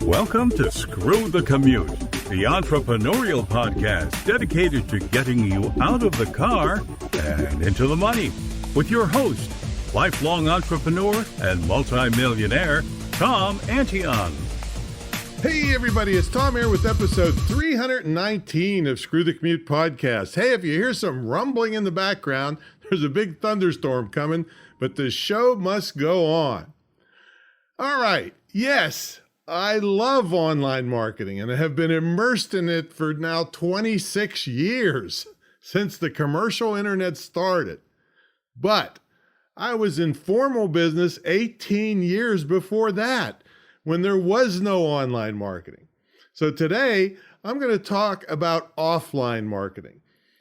Welcome to Screw the Commute, the entrepreneurial podcast dedicated to getting you out of the car and into the money with your host, lifelong entrepreneur and multimillionaire, Tom Antion. Hey everybody, it's Tom here with episode 319 of Screw the Commute podcast. Hey, if you hear some rumbling in the background, there's a big thunderstorm coming, but the show must go on. All right, yes, I love online marketing and I have been immersed in it for now 26 years since the commercial internet started. But I was in formal business 18 years before that when there was no online marketing. So today I'm going to talk about offline marketing.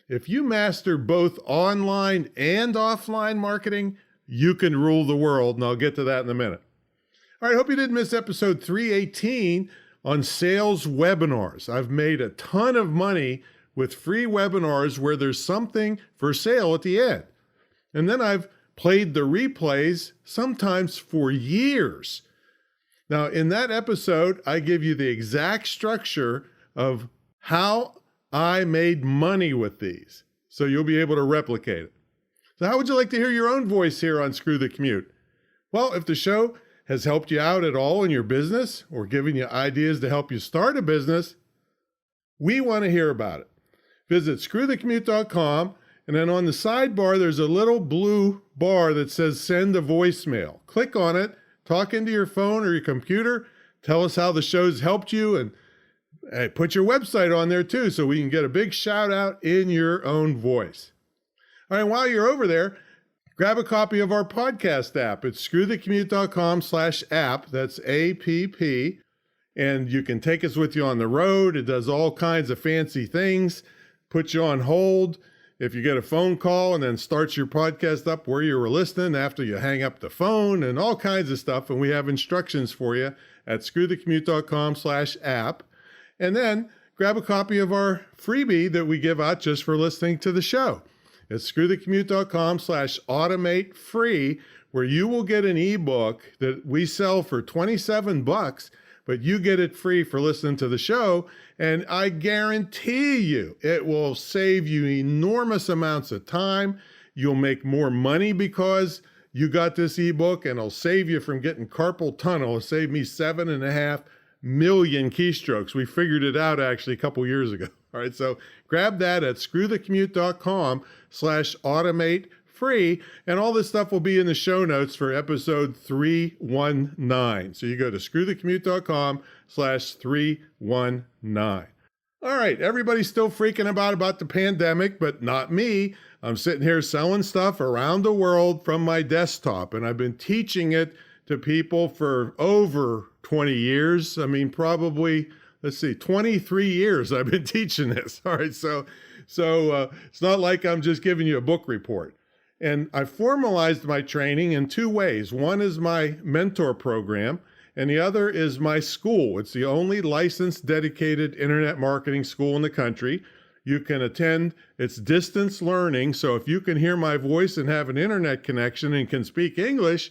If you master both online and offline marketing, you can rule the world, and I'll get to that in a minute. All right, hope you didn't miss episode 318 on sales webinars. I've made a ton of money with free webinars where there's something for sale at the end. And then I've played the replays sometimes for years. Now, in that episode, I give you the exact structure of how I made money with these, so you'll be able to replicate it. So how would you like to hear your own voice here on Screw the Commute? Well, if the show has helped you out at all in your business or given you ideas to help you start a business, we want to hear about it. Visit screwthecommute.com, and then on the sidebar, there's a little blue bar that says send a voicemail. Click on it, talk into your phone or your computer, tell us how the show's helped you, and hey, put your website on there too so we can get a big shout out in your own voice. All right, while you're over there, grab a copy of our podcast app. It's screwthecommute.com/app. That's APP. And you can take us with you on the road. It does all kinds of fancy things, puts you on hold. If you get a phone call and then starts your podcast up where you were listening after you hang up the phone and all kinds of stuff. And we have instructions for you at screwthecommute.com/app. And then grab a copy of our freebie that we give out just for listening to the show. It's screwthecommute.com/automate free, where you will get an ebook that we sell for $27, but you get it free for listening to the show. And I guarantee you it will save you enormous amounts of time. You'll make more money because you got this ebook, and it'll save you from getting carpal tunnel. It'll save me 7.5 million keystrokes. We figured it out actually a couple years ago. All right, so grab that at screwthecommute.com/automate free, and all this stuff will be in the show notes for episode 319. So you go to screwthecommute.com/319. All right, everybody's still freaking about the pandemic, but not me. I'm sitting here selling stuff around the world from my desktop, and I've been teaching it to people for over 20 years. I mean, probably, 23 years I've been teaching this. All right, so it's not like I'm just giving you a book report. And I formalized my training in two ways. One is my mentor program, and the other is my school. It's the only licensed, dedicated internet marketing school in the country. You can attend. It's distance learning, so if you can hear my voice and have an internet connection and can speak English,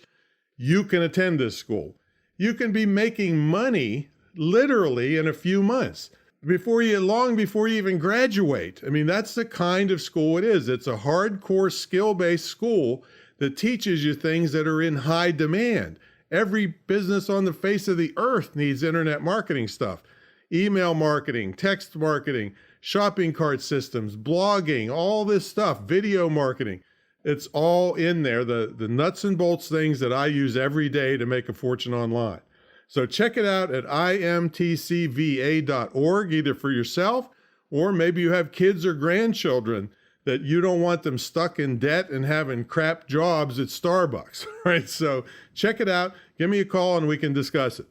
you can attend this school. You can be making money literally in a few months long before you even graduate. I mean, that's the kind of school it is. It's a hardcore skill-based school that teaches you things that are in high demand. Every business on the face of the earth needs internet marketing stuff. Email marketing, text marketing, shopping cart systems, blogging, all this stuff, video marketing. It's all in there, the nuts and bolts things that I use every day to make a fortune online. So check it out at imtcva.org, either for yourself, or maybe you have kids or grandchildren that you don't want them stuck in debt and having crap jobs at Starbucks, right? So check it out, give me a call, and we can discuss it.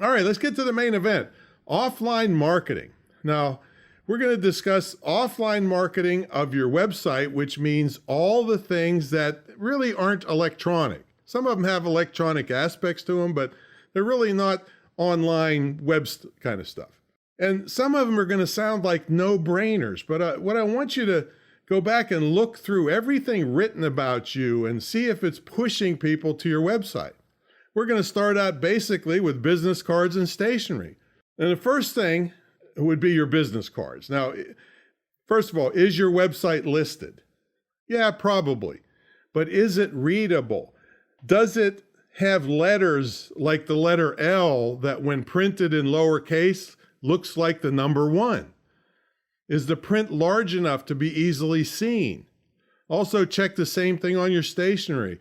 All right, let's get to the main event, offline marketing. Now, we're going to discuss offline marketing of your website, which means all the things that really aren't electronic. Some of them have electronic aspects to them, but they're really not online web kind of stuff. And some of them are going to sound like no-brainers, but what I want you to go back and look through everything written about you and see if it's pushing people to your website. We're going to start out basically with business cards and stationery. And the first thing would be your business cards. Now, first of all, is your website listed? Yeah, probably. But is it readable? Does it have letters like the letter L that when printed in lowercase looks like the number 1? Is the print large enough to be easily seen? Also check the same thing on your stationery,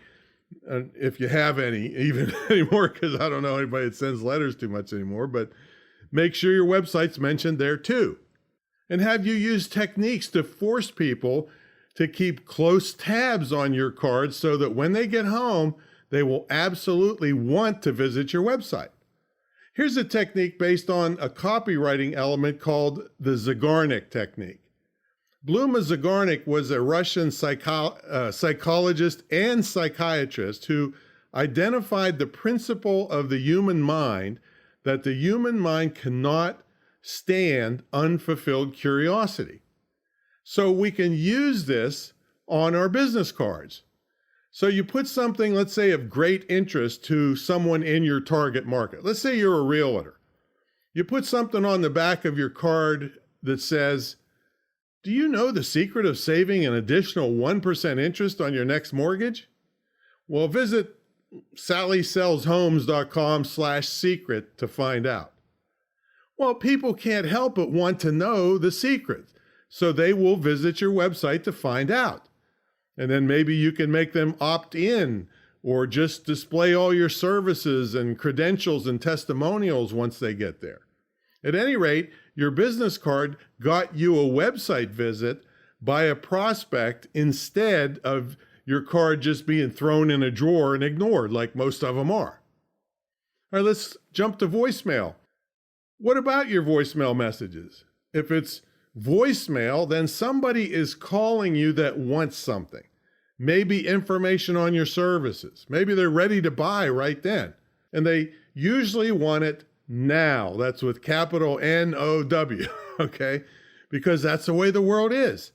if you have any, even anymore, because I don't know anybody that sends letters too much anymore, but make sure your website's mentioned there too. And have you used techniques to force people to keep close tabs on your cards so that when they get home, they will absolutely want to visit your website? Here's a technique based on a copywriting element called the Zygarnik technique. Bluma Zygarnik was a Russian psychologist and psychiatrist who identified the principle of the human mind, that the human mind cannot stand unfulfilled curiosity. So we can use this on our business cards. So you put something, let's say, of great interest to someone in your target market. Let's say you're a realtor. You put something on the back of your card that says, "Do you know the secret of saving an additional 1% interest on your next mortgage?" Well, visit sallysellshomes.com/secret to find out. Well, people can't help but want to know the secret, so they will visit your website to find out. And then maybe you can make them opt in or just display all your services and credentials and testimonials once they get there. At any rate, your business card got you a website visit by a prospect instead of your card just being thrown in a drawer and ignored like most of them are. All right, let's jump to voicemail. What about your voicemail messages? If it's voicemail, then somebody is calling you that wants something. Maybe information on your services. Maybe they're ready to buy right then. And they usually want it now. That's with capital N-O-W, okay? Because that's the way the world is.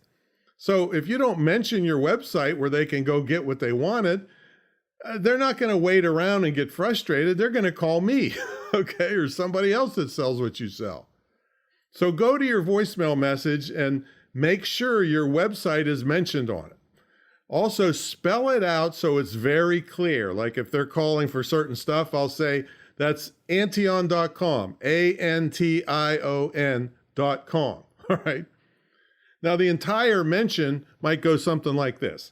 So if you don't mention your website where they can go get what they wanted, they're not going to wait around and get frustrated. They're going to call me, okay, or somebody else that sells what you sell. So go to your voicemail message and make sure your website is mentioned on it. Also, spell it out so it's very clear. Like if they're calling for certain stuff, I'll say that's Antion.com, Antion.com, all right? Now, the entire mention might go something like this.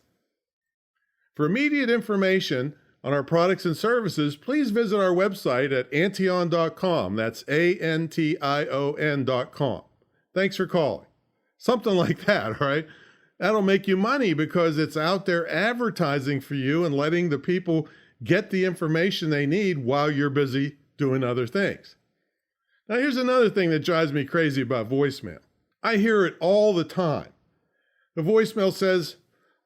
For immediate information on our products and services, please visit our website at Antion.com. That's Antion.com. Thanks for calling. Something like that, all right? That'll make you money because it's out there advertising for you and letting the people get the information they need while you're busy doing other things. Now, here's another thing that drives me crazy about voicemail. I hear it all the time. The voicemail says,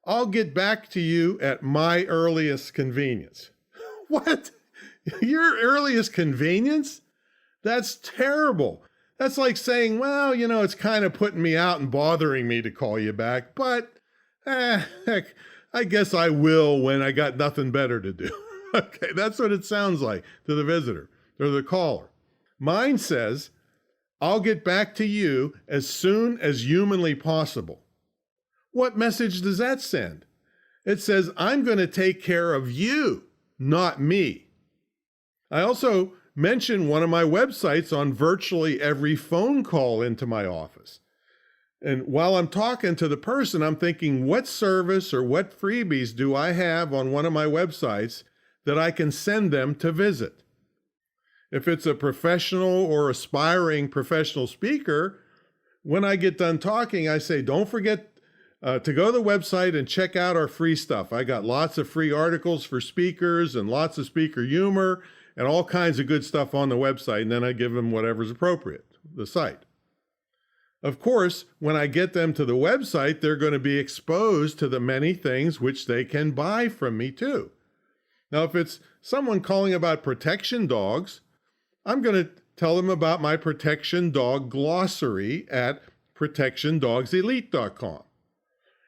"I'll get back to you at my earliest convenience." What? Your earliest convenience? That's terrible. That's like saying, well, it's kind of putting me out and bothering me to call you back, but heck, I guess I will when I got nothing better to do. Okay, that's what it sounds like to the visitor or the caller. Mine says, "I'll get back to you as soon as humanly possible." What message does that send? It says, I'm going to take care of you, not me. I also mention one of my websites on virtually every phone call into my office. And while I'm talking to the person, I'm thinking, what service or what freebies do I have on one of my websites that I can send them to visit? If it's a professional or aspiring professional speaker, when I get done talking, I say, don't forget to go to the website and check out our free stuff. I got lots of free articles for speakers and lots of speaker humor and all kinds of good stuff on the website. And then I give them whatever's appropriate, the site. Of course, when I get them to the website, they're going to be exposed to the many things which they can buy from me too. Now, if it's someone calling about protection dogs, I'm going to tell them about my protection dog glossary at protectiondogselite.com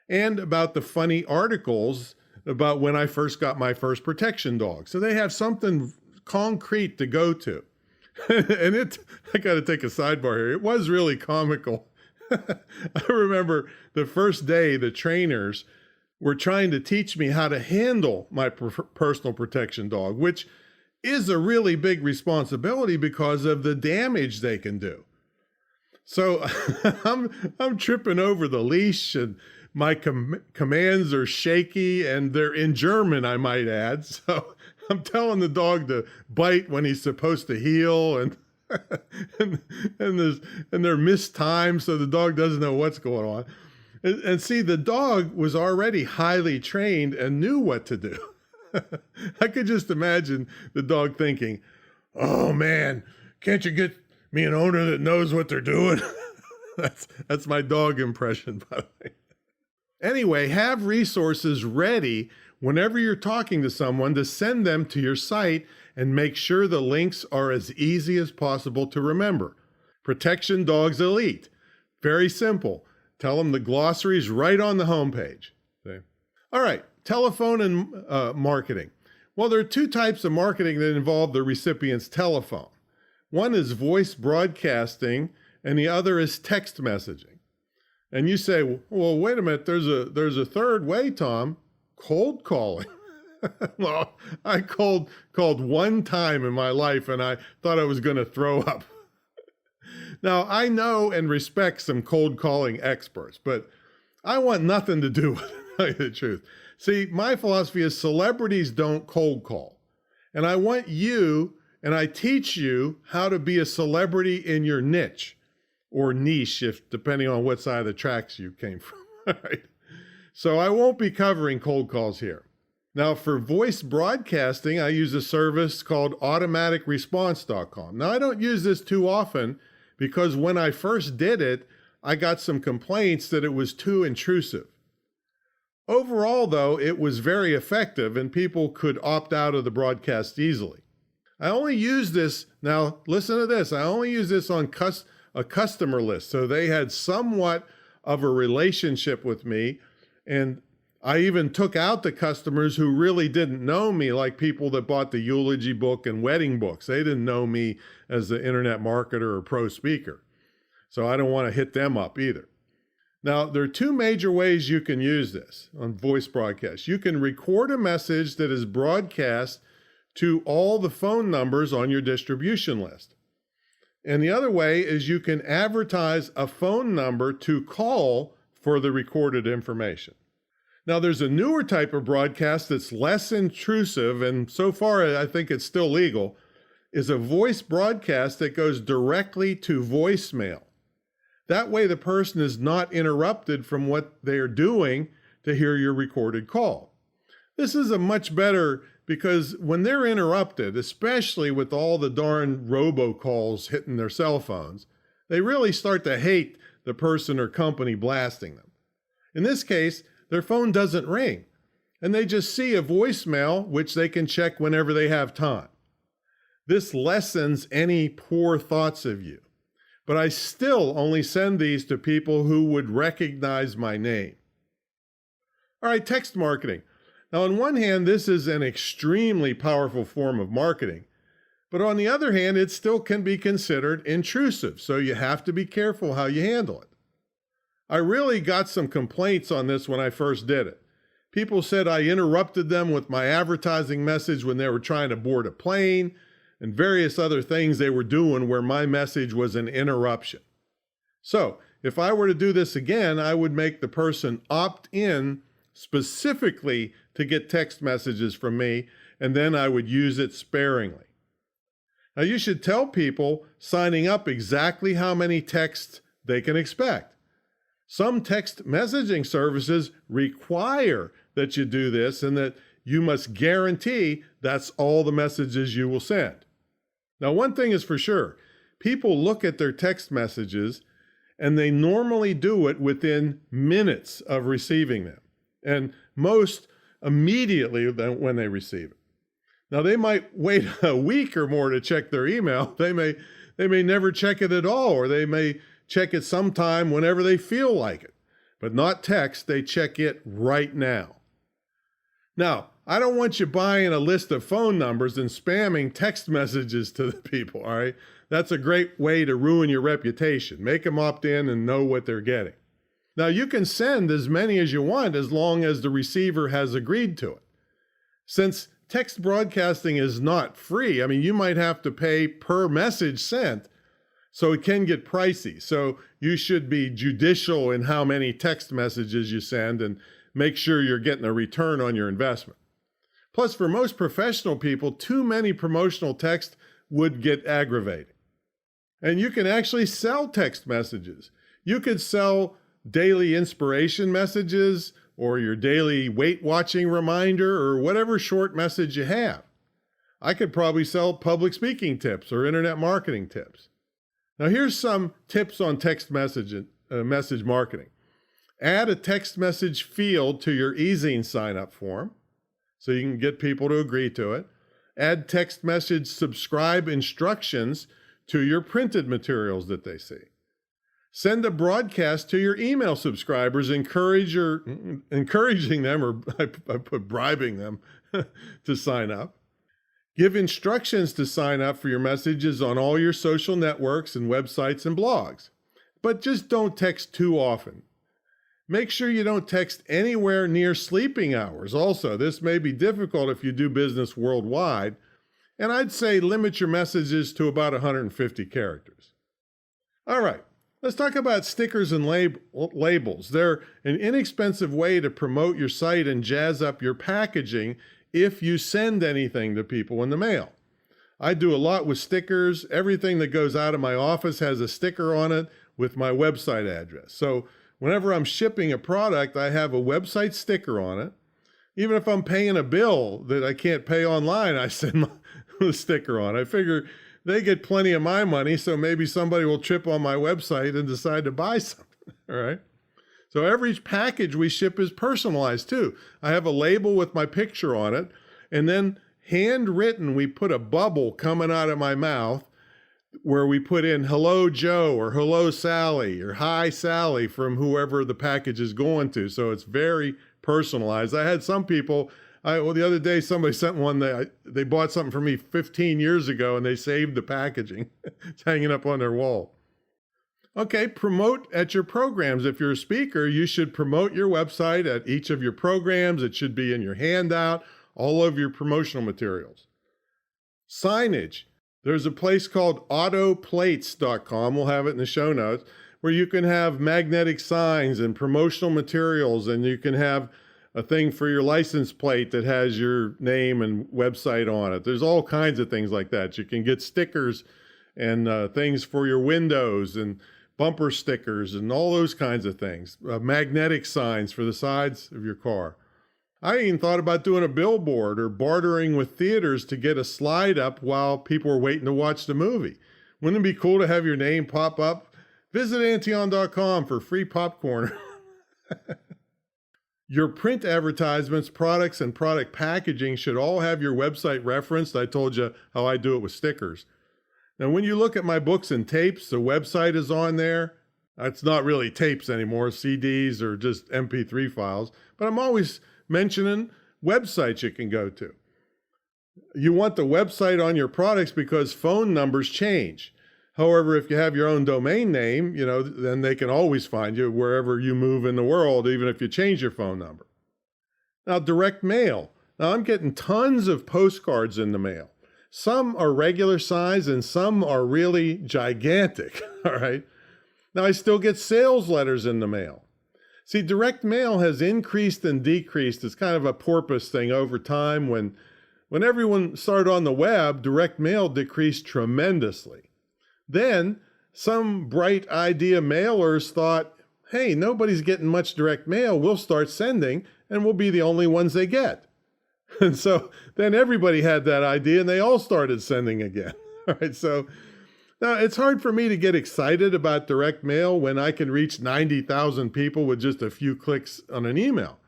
and about the funny articles about when I first got my first protection dog. So they have something concrete to go to. And I got to take a sidebar here. It was really comical. I remember the first day the trainers were trying to teach me how to handle my personal protection dog, which is a really big responsibility because of the damage they can do. So I'm tripping over the leash, and my commands are shaky, and they're in German, I might add. So I'm telling the dog to bite when he's supposed to heel, and they're missed time, so the dog doesn't know what's going on. And see, the dog was already highly trained and knew what to do. I could just imagine the dog thinking, "Oh man, can't you get me an owner that knows what they're doing?" That's my dog impression, by the way. Anyway, have resources ready whenever you're talking to someone to send them to your site, and make sure the links are as easy as possible to remember. Protection Dogs Elite. Very simple. Tell them the glossary is right on the homepage. Okay. All right, telephone and marketing. Well, there are two types of marketing that involve the recipient's telephone. One is voice broadcasting, and the other is text messaging. And you say, well, wait a minute, there's a third way, Tom. Cold calling. Well, I called one time in my life, and I thought I was going to throw up. Now, I know and respect some cold calling experts, but I want nothing to do with it, to tell you the truth. See, my philosophy is celebrities don't cold call. And I want you, and I teach you how to be a celebrity in your niche, or niche, if depending on what side of the tracks you came from. All right. So I won't be covering cold calls here. Now, for voice broadcasting, I use a service called automaticresponse.com. Now, I don't use this too often because when I first did it, I got some complaints that it was too intrusive. Overall, though, it was very effective and people could opt out of the broadcast easily. I only use this, now listen to this, I only use this on a customer list. So they had somewhat of a relationship with me, and I even took out the customers who really didn't know me, like people that bought the eulogy book and wedding books. They didn't know me as the internet marketer or pro speaker. So I don't want to hit them up either. Now, there are two major ways you can use this on voice broadcast. You can record a message that is broadcast to all the phone numbers on your distribution list. And the other way is you can advertise a phone number to call for the recorded information. Now, there's a newer type of broadcast that's less intrusive, and so far I think it's still legal, is a voice broadcast that goes directly to voicemail. That way the person is not interrupted from what they're doing to hear your recorded call. This is a much better, because when they're interrupted, especially with all the darn robocalls hitting their cell phones, they really start to hate the person or company blasting them. In this case, their phone doesn't ring, and they just see a voicemail, which they can check whenever they have time. This lessens any poor thoughts of you, but I still only send these to people who would recognize my name. All right, text marketing. Now, on one hand, this is an extremely powerful form of marketing, but on the other hand, it still can be considered intrusive, so you have to be careful how you handle it. I really got some complaints on this when I first did it. People said I interrupted them with my advertising message when they were trying to board a plane, and various other things they were doing where my message was an interruption. So, if I were to do this again, I would make the person opt in specifically to get text messages from me, and then I would use it sparingly. Now, you should tell people signing up exactly how many texts they can expect. Some text messaging services require that you do this and that you must guarantee that's all the messages you will send. Now, one thing is for sure, people look at their text messages and they normally do it within minutes of receiving them, and most immediately when they receive it. Now, they might wait a week or more to check their email. They may never check it at all, or they may check it sometime whenever they feel like it, but not text. They check it right now. Now, I don't want you buying a list of phone numbers and spamming text messages to the people, all right? That's a great way to ruin your reputation. Make them opt in and know what they're getting. Now, you can send as many as you want as long as the receiver has agreed to it. Since text broadcasting is not free, I mean, you might have to pay per message sent, so it can get pricey. So you should be judicial in how many text messages you send and make sure you're getting a return on your investment. Plus, for most professional people, too many promotional text would get aggravating. And you can actually sell text messages. You could sell daily inspiration messages or your daily weight watching reminder or whatever short message you have. I could probably sell public speaking tips or internet marketing tips. Now, here's some tips on text message marketing. Add a text message field to your e-zine sign-up form so you can get people to agree to it. Add text message subscribe instructions to your printed materials that they see. Send a broadcast to your email subscribers, encouraging them, or I put bribing them to sign up. Give instructions to sign up for your messages on all your social networks and websites and blogs. But just don't text too often. Make sure you don't text anywhere near sleeping hours. Also, this may be difficult if you do business worldwide. And I'd say limit your messages to about 150 characters. All right, let's talk about stickers and labels. They're an inexpensive way to promote your site and jazz up your packaging if you send anything to people in the mail. I do a lot with stickers. Everything that goes out of my office has a sticker on it with my website address. So whenever I'm shipping a product, I have a website sticker on it. Even if I'm paying a bill that I can't pay online, I send the sticker on. I figure they get plenty of my money, so maybe somebody will trip on my website and decide to buy something, all right? So every package we ship is personalized too. I have a label with my picture on it, and then handwritten, we put a bubble coming out of my mouth where we put in hello Joe or hello Sally or hi Sally from whoever the package is going to. So it's very personalized. I had some people, the other day somebody sent one that they bought something from me 15 years ago and they saved the packaging. It's hanging up on their wall. Okay, promote at your programs. If you're a speaker, you should promote your website at each of your programs. It should be in your handout, all of your promotional materials. Signage. There's a place called autoplates.com, we'll have it in the show notes, where you can have magnetic signs and promotional materials, and you can have a thing for your license plate that has your name and website on it. There's all kinds of things like that. You can get stickers and things for your windows and bumper stickers and all those kinds of things. Magnetic signs for the sides of your car. I even thought about doing a billboard or bartering with theaters to get a slide up while people are waiting to watch the movie. Wouldn't it be cool to have your name pop up? Visit Antion.com for free popcorn. Your print advertisements, products, and product packaging should all have your website referenced. I told you how I do it with stickers. Now, when you look at my books and tapes, the website is on there. It's not really tapes anymore, CDs or just MP3 files, but I'm always mentioning websites you can go to. You want the website on your products because phone numbers change. However, if you have your own domain name, then they can always find you wherever you move in the world, even if you change your phone number. Now, direct mail. Now, I'm getting tons of postcards in the mail. Some are regular size and some are really gigantic, all right? Now, I still get sales letters in the mail. See, direct mail has increased and decreased. It's kind of a porpoise thing over time. When everyone started on the web, direct mail decreased tremendously. Then some bright idea mailers thought, hey, nobody's getting much direct mail. We'll start sending and we'll be the only ones they get. And so then everybody had that idea and they all started sending again. All right, so now it's hard for me to get excited about direct mail when I can reach 90,000 people with just a few clicks on an email.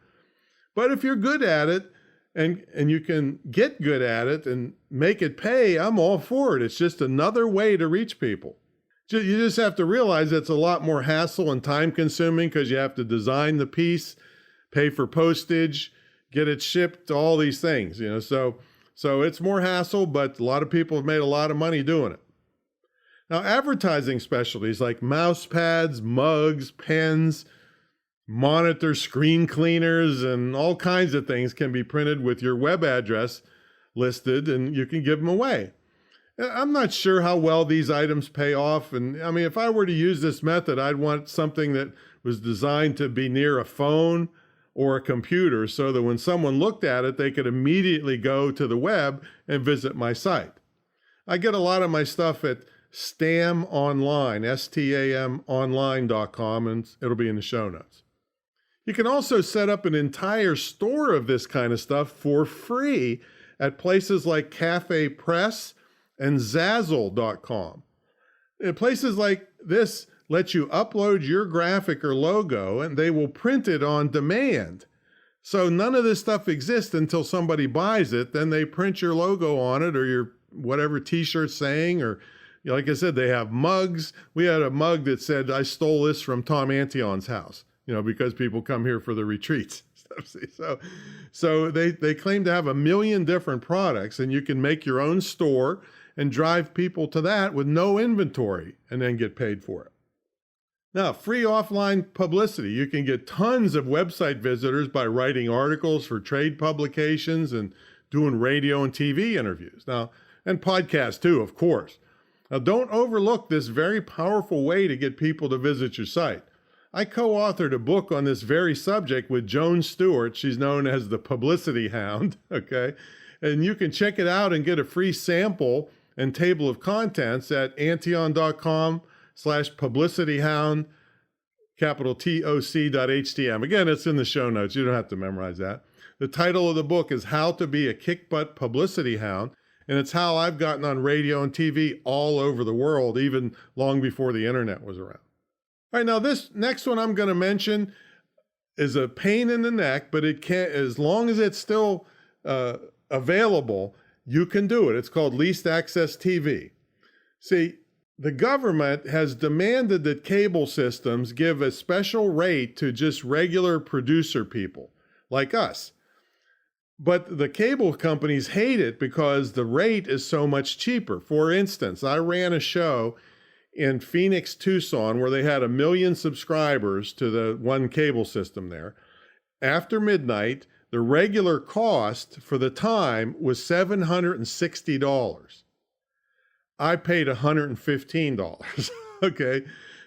But if you're good at it and you can get good at it and make it pay, I'm all for it. It's just another way to reach people. You just have to realize it's a lot more hassle and time consuming because you have to design the piece, pay for postage, get it shipped, all these things, So it's more hassle, but a lot of people have made a lot of money doing it. Now, advertising specialties like mouse pads, mugs, pens, monitor screen cleaners, and all kinds of things can be printed with your web address listed, and you can give them away. I'm not sure how well these items pay off. And I mean, if I were to use this method, I'd want something that was designed to be near a phone or a computer so that when someone looked at it, they could immediately go to the web and visit my site. I get a lot of my stuff at Stam Online, STAM online.com, and it'll be in the show notes. You can also set up an entire store of this kind of stuff for free at places like Cafe Press and Zazzle.com. And places like this let you upload your graphic or logo and they will print it on demand. So none of this stuff exists until somebody buys it. Then they print your logo on it or your whatever t-shirt saying, or like I said, they have mugs. We had a mug that said, "I stole this from Tom Antion's house," because people come here for the retreats. So they claim to have 1 million different products, and you can make your own store and drive people to that with no inventory and then get paid for it. Now, free offline publicity. You can get tons of website visitors by writing articles for trade publications and doing radio and TV interviews. Now, and podcasts too, of course. Now, don't overlook this very powerful way to get people to visit your site. I co-authored a book on this very subject with Joan Stewart. She's known as the Publicity Hound, okay? And you can check it out and get a free sample and table of contents at antion.com/publicityhound, capital TOC.htm. Again, it's in the show notes. You don't have to memorize that. The title of the book is How to Be a Kick-Butt Publicity Hound, and it's how I've gotten on radio and TV all over the world, even long before the internet was around. All right, now this next one I'm going to mention is a pain in the neck, but it can't, as long as it's still available, you can do it. It's called Leased Access TV. See, the government has demanded that cable systems give a special rate to just regular producer people like us. But the cable companies hate it because the rate is so much cheaper. For instance, I ran a show in Phoenix, Tucson, where they had 1 million subscribers to the one cable system there. After midnight, the regular cost for the time was $760. I paid $115. Okay.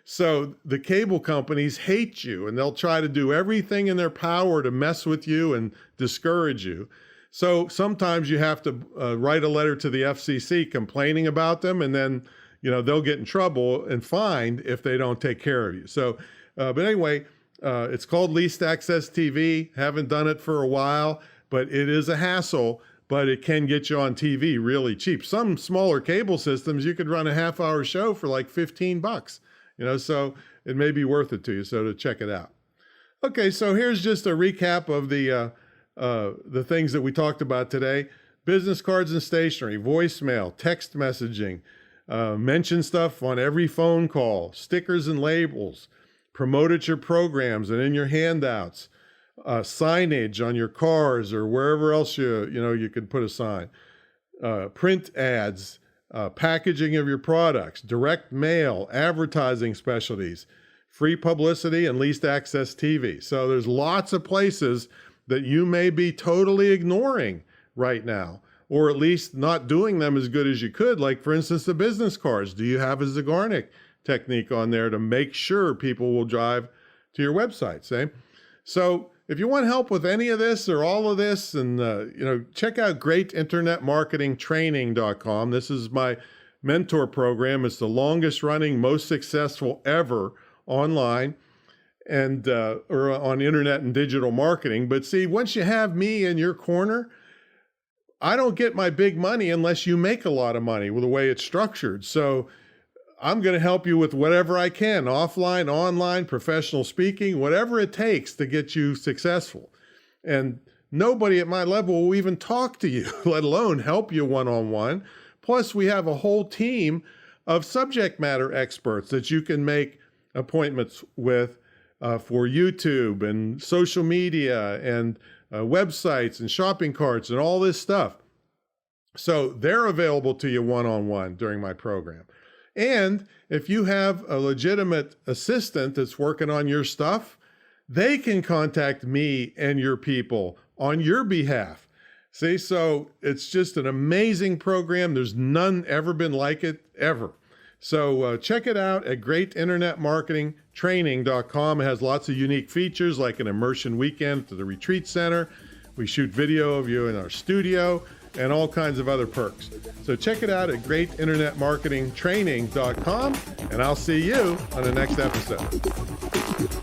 So the cable companies hate you, and they'll try to do everything in their power to mess with you and discourage you. So sometimes you have to write a letter to the FCC complaining about them, and then they'll get in trouble and fined if they don't take care of you. So, but anyway, it's called Leased Access TV. Haven't done it for a while, but it is a hassle, but it can get you on TV really cheap. Some smaller cable systems, you could run a half-hour show for like $15, so it may be worth it to you, so to check it out. Okay, so here's just a recap of the things that we talked about today. Business cards and stationery, voicemail, text messaging, mention stuff on every phone call, stickers and labels, promote at your programs and in your handouts, signage on your cars or wherever else you could put a sign, print ads, packaging of your products, direct mail, advertising specialties, free publicity, and leased access TV. So there's lots of places that you may be totally ignoring right now, or at least not doing them as good as you could. Like, for instance, the business cards. Do you have a Zygarnik technique on there to make sure people will drive to your website? So if you want help with any of this or all of this, and check out greatinternetmarketingtraining.com. This is my mentor program. It's the longest running, most successful ever online and or on internet and digital marketing. But see, once you have me in your corner, I don't get my big money unless you make a lot of money with the way it's structured. So I'm going to help you with whatever I can, offline, online, professional speaking, whatever it takes to get you successful. And nobody at my level will even talk to you, let alone help you one-on-one. Plus, we have a whole team of subject matter experts that you can make appointments with for YouTube and social media and websites and shopping carts and all this stuff. So they're available to you one-on-one during my program. And if you have a legitimate assistant that's working on your stuff, they can contact me and your people on your behalf. See, so it's just an amazing program. There's none ever been like it, ever. So check it out at greatinternetmarketingtraining.com. It has lots of unique features like an immersion weekend to the retreat center. We shoot video of you in our studio and all kinds of other perks. So check it out at greatinternetmarketingtraining.com, and I'll see you on the next episode.